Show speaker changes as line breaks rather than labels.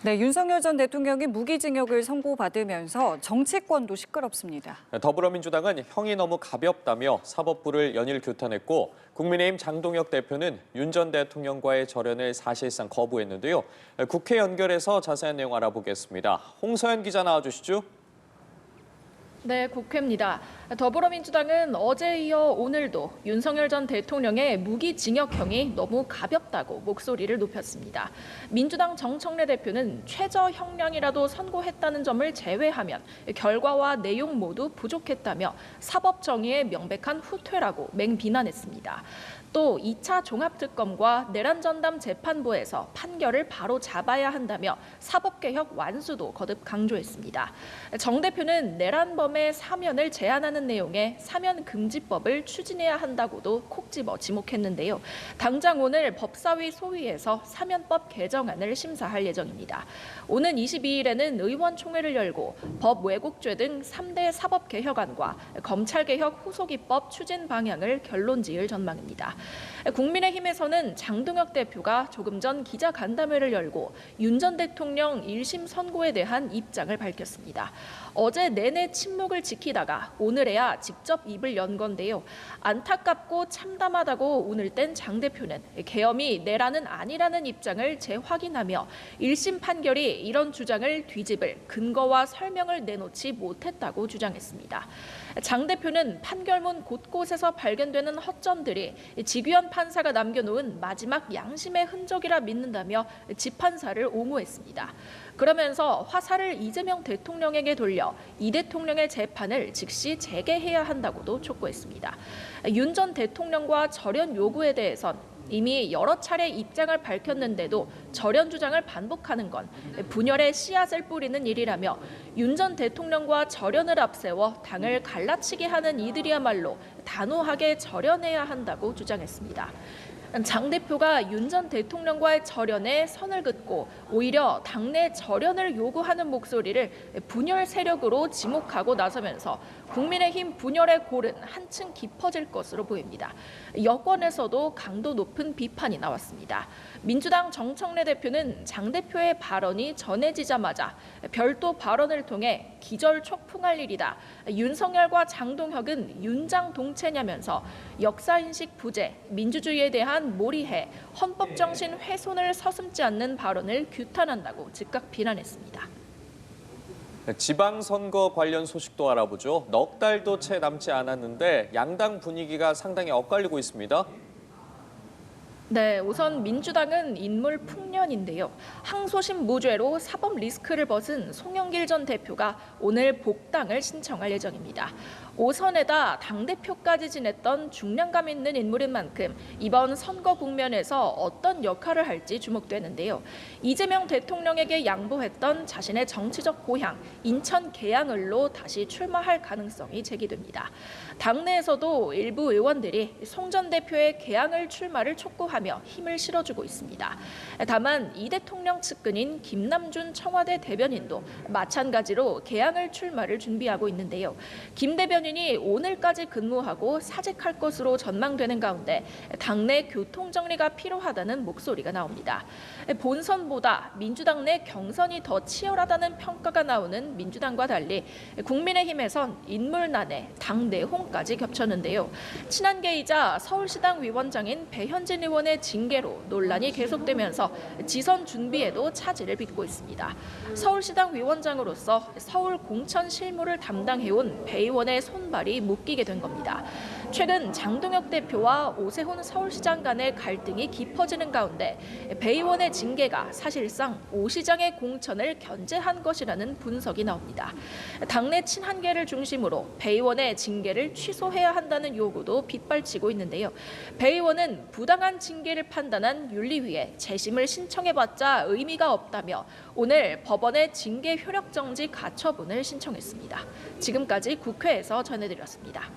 네, 윤석열 전 대통령이 무기징역을 선고받으면서 정치권도 시끄럽습니다.
더불어민주당은 형이 너무 가볍다며 사법부를 연일 규탄했고 국민의힘 장동혁 대표는 윤 전 대통령과의 절연을 사실상 거부했는데요. 국회 연결해서 자세한 내용 알아보겠습니다. 홍서연 기자 나와주시죠.
네, 국회입니다. 더불어민주당은 어제에 이어 오늘도 윤석열 전 대통령의 무기징역형이 너무 가볍다고 목소리를 높였습니다. 민주당 정청래 대표는 최저형량이라도 선고했다는 점을 제외하면 결과와 내용 모두 부족했다며 사법정의의 명백한 후퇴라고 맹비난했습니다. 또 2차 종합특검과 내란 전담 재판부에서 판결을 바로 잡아야 한다며 사법개혁 완수도 거듭 강조했습니다. 정 대표는 내란범의 사면을 제한하는 내용의 사면금지법을 추진해야 한다고도 콕 집어 지목했는데요. 당장 오늘 법사위 소위에서 사면법 개정안을 심사할 예정입니다. 오는 22일에는 의원총회를 열고 법 왜곡죄 등 3대 사법개혁안과 검찰개혁 후속입법 추진 방향을 결론지을 전망입니다. 국민의힘에서는 장동혁 대표가 조금 전 기자간담회를 열고 윤 전 대통령 1심 선고에 대한 입장을 밝혔습니다. 어제 내내 침묵을 지키다가 오늘에야 직접 입을 연 건데요. 안타깝고 참담하다고 오늘 땐 장 대표는 계엄이 내란은 아니라는 입장을 재확인하며 1심 판결이 이런 주장을 뒤집을 근거와 설명을 내놓지 못했다고 주장했습니다. 장 대표는 판결문 곳곳에서 발견되는 허점들이 지규현 판사가 남겨놓은 마지막 양심의 흔적이라 믿는다며 집판사를 옹호했습니다. 그러면서 화살을 이재명 대통령에게 돌려 이 대통령의 재판을 즉시 재개해야 한다고도 촉구했습니다. 윤 전 대통령과 절연 요구에 대해선 이미 여러 차례 입장을 밝혔는데도 절연 주장을 반복하는 건 분열의 씨앗을 뿌리는 일이라며 윤 전 대통령과 절연을 앞세워 당을 갈라치게 하는 이들이야말로 단호하게 절연해야 한다고 주장했습니다. 장 대표가 윤 전 대통령과의 절연에 선을 긋고 오히려 당내 절연을 요구하는 목소리를 분열 세력으로 지목하고 나서면서 국민의힘 분열의 골은 한층 깊어질 것으로 보입니다. 여권에서도 강도 높은 비판이 나왔습니다. 민주당 정청래 대표는 장 대표의 발언이 전해지자마자 별도 발언을 통해 기절촉풍할 일이다. 윤석열과 장동혁은 윤장 동체냐면서 역사인식 부재, 민주주의에 대한 몰이해 헌법 정신 훼손을 서슴지 않는 발언을 규탄한다고 즉각 비난했습니다.
지방선거 관련 소식도 알아보죠. 넉 달도 채 남지 않았는데 양당 분위기가 상당히 엇갈리고 있습니다.
네, 우선 민주당은 인물 풍년인데요. 항소심 무죄로 사법 리스크를 벗은 송영길 전 대표가 오늘 복당을 신청할 예정입니다. 5선에다 당대표까지 지냈던 중량감 있는 인물인 만큼 이번 선거 국면에서 어떤 역할을 할지 주목되는데요. 이재명 대통령에게 양보했던 자신의 정치적 고향 인천 계양을로 다시 출마할 가능성이 제기됩니다. 당내에서도 일부 의원들이 송 전 대표의 계양을 출마를 촉구하며 힘을 실어주고 있습니다. 다만 이 대통령 측근인 김남준 청와대 대변인도 마찬가지로 계양을 출마를 준비하고 있는데요. 김 대변인이 오늘까지 근무하고 사직할 것으로 전망되는 가운데 당내 교통 정리가 필요하다는 목소리가 나옵니다. 본선보다 민주당 내 경선이 더 치열하다는 평가가 나오는 민주당과 달리 국민의힘에선 인물난에 당 내홍까지 겹쳤는데요. 친한계이자 서울시당 위원장인 배현진 의원의 징계로 논란이 계속되면서 지선 준비에도 차질을 빚고 있습니다. 서울시당 위원장으로서 서울 공천 실무를 담당해온 배 의원의 손발이 묶이게 된 겁니다. 최근 장동혁 대표와 오세훈 서울시장 간의 갈등이 깊어지는 가운데 배 의원의 징계가 사실상 오 시장의 공천을 견제한 것이라는 분석이 나옵니다. 당내 친한계를 중심으로 배 의원의 징계를 취소해야 한다는 요구도 빗발치고 있는데요. 배 의원은 부당한 징계를 판단한 윤리위에 재심을 신청해봤자 의미가 없다며 오늘 법원에 징계 효력정지 가처분을 신청했습니다. 지금까지 국회에서 전해드렸습니다.